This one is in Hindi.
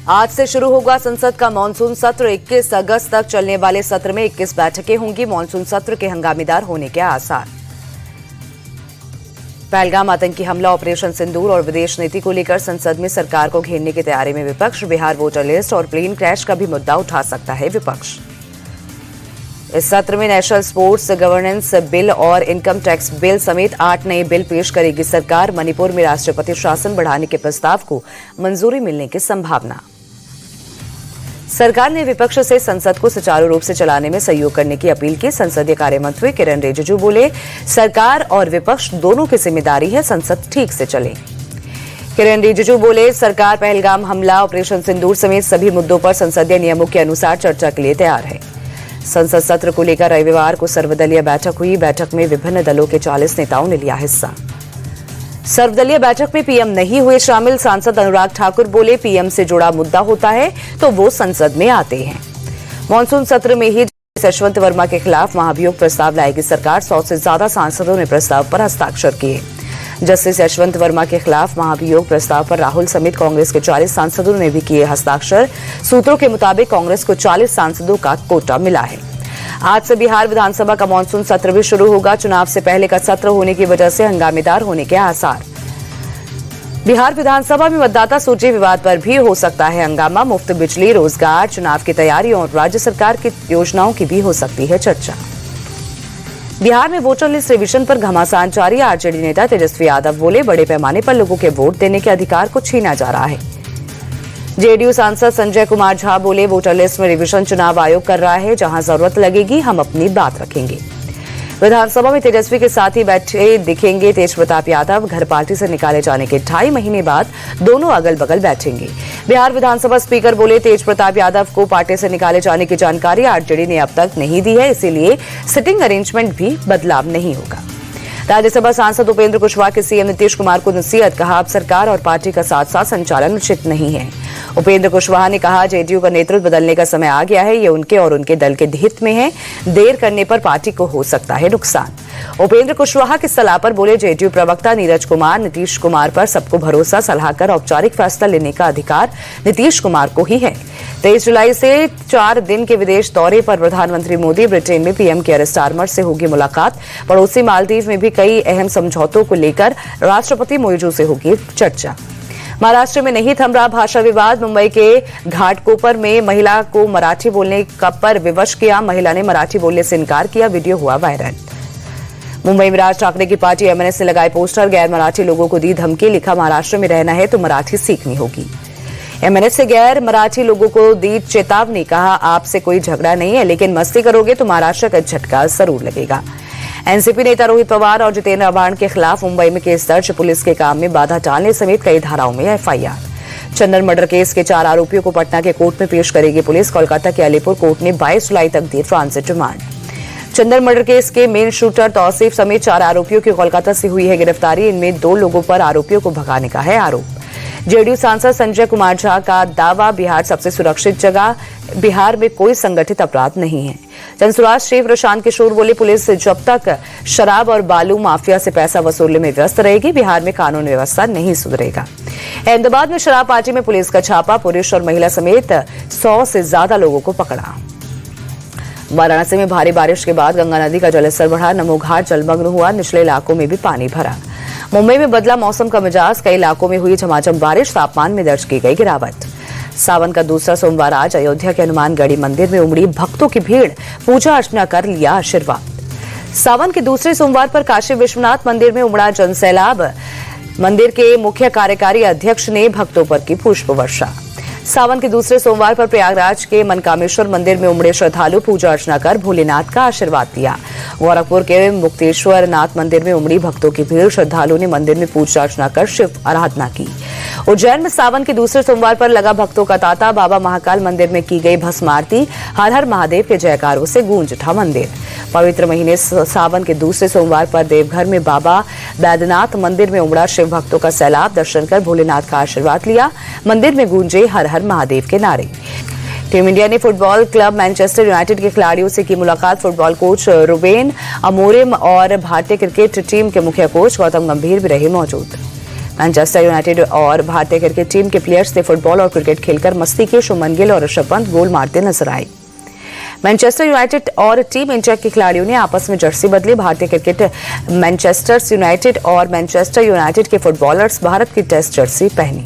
आज से शुरू होगा संसद का मानसून सत्र। 21 अगस्त तक चलने वाले सत्र में 21 बैठकें होंगी। मानसून सत्र के हंगामेदार होने के आसार। पहलगाम आतंकी हमला, ऑपरेशन सिंदूर और विदेश नीति को लेकर संसद में सरकार को घेरने की तैयारी में विपक्ष। बिहार वोटर लिस्ट और प्लेन क्रैश का भी मुद्दा उठा सकता है विपक्ष। इस सत्र में नेशनल स्पोर्ट्स गवर्नेंस बिल और इनकम टैक्स बिल समेत 8 नए बिल पेश करेगी सरकार। मणिपुर में राष्ट्रपति शासन बढ़ाने के प्रस्ताव को मंजूरी मिलने की संभावना। सरकार ने विपक्ष से संसद को सुचारू रूप से चलाने में सहयोग करने की अपील की। संसदीय कार्य मंत्री किरण रिजिजू बोले, सरकार और विपक्ष दोनों की जिम्मेदारी है संसद ठीक से चले। किरण रिजिजू बोले, सरकार पहलगाम हमला, ऑपरेशन सिंदूर समेत सभी मुद्दों पर संसदीय नियमों के अनुसार चर्चा के लिए तैयार है। संसद सत्र को लेकर रविवार को सर्वदलीय बैठक हुई। बैठक में विभिन्न दलों के 40 नेताओं ने लिया हिस्सा। सर्वदलीय बैठक में पीएम नहीं हुए शामिल। सांसद अनुराग ठाकुर बोले, पीएम से जुड़ा मुद्दा होता है तो वो संसद में आते हैं। मानसून सत्र में ही यशवंत वर्मा के खिलाफ महाभियोग प्रस्ताव लाएगी सरकार। 100 से ज्यादा सांसदों ने प्रस्ताव पर हस्ताक्षर किए। जस्टिस यशवंत वर्मा के खिलाफ महाभियोग प्रस्ताव पर राहुल समेत कांग्रेस के 40 सांसदों ने भी किए हस्ताक्षर। सूत्रों के मुताबिक कांग्रेस को 40 सांसदों का कोटा मिला है। आज से बिहार विधानसभा का मानसून सत्र भी शुरू होगा। चुनाव से पहले का सत्र होने की वजह से हंगामेदार होने के आसार। बिहार विधानसभा में मतदाता सूची विवाद पर भी हो सकता है हंगामा। मुफ्त बिजली, रोजगार, चुनाव की तैयारियों और राज्य सरकार की योजनाओं की भी हो सकती है चर्चा। बिहार में वोटर लिस्ट रिवीजन पर घमासान जारी। आरजेडी नेता तेजस्वी यादव बोले, बड़े पैमाने पर लोगों के वोट देने के अधिकार को छीना जा रहा है। जेडीयू सांसद संजय कुमार झा बोले, वोटर लिस्ट में रिवीजन चुनाव आयोग कर रहा है। जहां जरूरत लगेगी हम अपनी बात रखेंगे। विधानसभा में तेजस्वी के साथ ही बैठे दिखेंगे तेज प्रताप यादव। घर पार्टी से निकाले जाने के 2.5 महीने बाद दोनों अगल बगल बैठेंगे। बिहार विधानसभा स्पीकर बोले, तेज प्रताप यादव को पार्टी से निकाले जाने की जानकारी आरजेडी ने अब तक नहीं दी है, इसीलिए सिटिंग अरेंजमेंट भी बदलाव नहीं होगा। राज्यसभा सांसद उपेंद्र कुशवाहा के सीएम नीतीश कुमार को नसीहत। कहा, अब सरकार और पार्टी का साथ साथ संचालन उचित नहीं है। उपेंद्र कुशवाहा ने कहा, जेडीयू का नेतृत्व बदलने का समय आ गया है। ये उनके और उनके दल के हित में है। देर करने पर पार्टी को हो सकता है नुकसान। उपेंद्र कुशवाहा की सलाह पर बोले जेडीयू प्रवक्ता नीरज कुमार, नीतीश कुमार पर सबको भरोसा। सलाह कर औपचारिक फैसला लेने का अधिकार नीतीश कुमार को ही है। 23 जुलाई से 4 दिन के विदेश दौरे पर प्रधानमंत्री मोदी ब्रिटेन में पीएम केयर स्टारमर से होगी मुलाकात। पड़ोसी मालदीव में भी कई अहम समझौतों को लेकर राष्ट्रपति मोइजू से होगी चर्चा। महाराष्ट्र में नहीं थम रहा भाषा विवाद। मुंबई के घाटकोपर में महिला को मराठी बोलने पर विवश किया। महिला ने मराठी बोलने से इनकार किया। वीडियो हुआ वायरल। मुंबई में राज ठाकरे की पार्टी एमएनएस ने लगाए पोस्टर। गैर मराठी लोगों को दी धमकी। लिखा, महाराष्ट्र में रहना है तो मराठी सीखनी होगी। एमएनएस से गैर मराठी लोगों को दी चेतावनी। कहा, आपसे कोई झगड़ा नहीं है, लेकिन मस्ती करोगे तो महाराष्ट्र का झटका जरूर लगेगा। एनसीपी नेता रोहित पवार और जितेंद्र आव्हाड के खिलाफ मुंबई में केस दर्ज। पुलिस के काम में बाधा डालने समेत कई धाराओं में एफआईआर। चंदन मर्डर केस के 4 आरोपियों को पटना के कोर्ट में पेश करेगी पुलिस। कोलकाता के अलीपुर कोर्ट ने 22 जुलाई तक दी ट्रांजिट रिमांड। चंदन मर्डर केस के मेन शूटर तौसीफ समेत 4 आरोपियों की कोलकाता से हुई है गिरफ्तारी। इनमें 2 लोगों पर आरोपियों को भगाने का है आरोप। जेडीयू सांसद संजय कुमार झा का दावा, बिहार सबसे सुरक्षित जगह। बिहार में कोई संगठित अपराध नहीं है। जनसुराज श्री प्रशांत किशोर बोले, पुलिस जब तक शराब और बालू माफिया से पैसा वसूलने में व्यस्त रहेगी, बिहार में कानून व्यवस्था नहीं सुधरेगा। अहमदाबाद में शराब पार्टी में पुलिस का छापा। पुरुष और महिला समेत 100 से ज्यादा लोगों को पकड़ा। वाराणसी में भारी बारिश के बाद गंगा नदी का जलस्तर बढ़ा। नमो घाट जलमग्न हुआ। निचले इलाकों में भी पानी भरा। मुंबई में बदला मौसम का मिजाज। कई इलाकों में हुई झमाझम बारिश। तापमान में दर्ज की गई गिरावट। सावन का दूसरा सोमवार आज अयोध्या के हनुमानगढ़ी मंदिर में उमड़ी भक्तों की भीड़। पूजा अर्चना कर लिया आशीर्वाद। सावन के दूसरे सोमवार पर काशी विश्वनाथ मंदिर में उमड़ा जनसैलाब। मंदिर के मुख्य कार्यकारी अध्यक्ष ने भक्तों पर की पुष्प वर्षा। सावन के दूसरे सोमवार पर प्रयागराज के मनकामेश्वर मंदिर में उमड़े श्रद्धालु पूजा अर्चना कर भोलेनाथ का आशीर्वाद दिया। गोरखपुर के मुक्तेश्वर नाथ मंदिर में उमड़ी भक्तों की भीड़। श्रद्धालुओं ने मंदिर में पूजा अर्चना कर शिव आराधना की। उज्जैन में सावन के दूसरे सोमवार पर लगा भक्तों का तांता। बाबा महाकाल मंदिर में की गई भस्म आरती। हर हर महादेव के जयकारों से गूंज उठा मंदिर। पवित्र महीने सावन के दूसरे सोमवार पर देवघर में बाबा बैद्यनाथ मंदिर में उमड़ा शिव भक्तों का सैलाब। दर्शन कर भोलेनाथ का आशीर्वाद लिया। मंदिर में गूंजे हर हर महादेव के नारे। टीम इंडिया ने फुटबॉल क्लब मैनचेस्टर यूनाइटेड के खिलाड़ियों से की मुलाकात। फुटबॉल कोच रुबेन अमोरिम और भारतीय क्रिकेट टीम के मुख्य कोच गौतम गंभीर भी रहे मौजूद। मैनचेस्टर यूनाइटेड और भारतीय क्रिकेट टीम के प्लेयर्स ने फुटबॉल और क्रिकेट खेलकर मस्ती की। शुभमन गिल और ऋषभ पंत गोल मारते नजर आए। मैनचेस्टर यूनाइटेड और टीम इंडिया के खिलाड़ियों ने आपस में जर्सी बदली। भारतीय क्रिकेट मैनचेस्टर यूनाइटेड और मैनचेस्टर यूनाइटेड के फुटबॉलर्स भारत की टेस्ट जर्सी पहनी।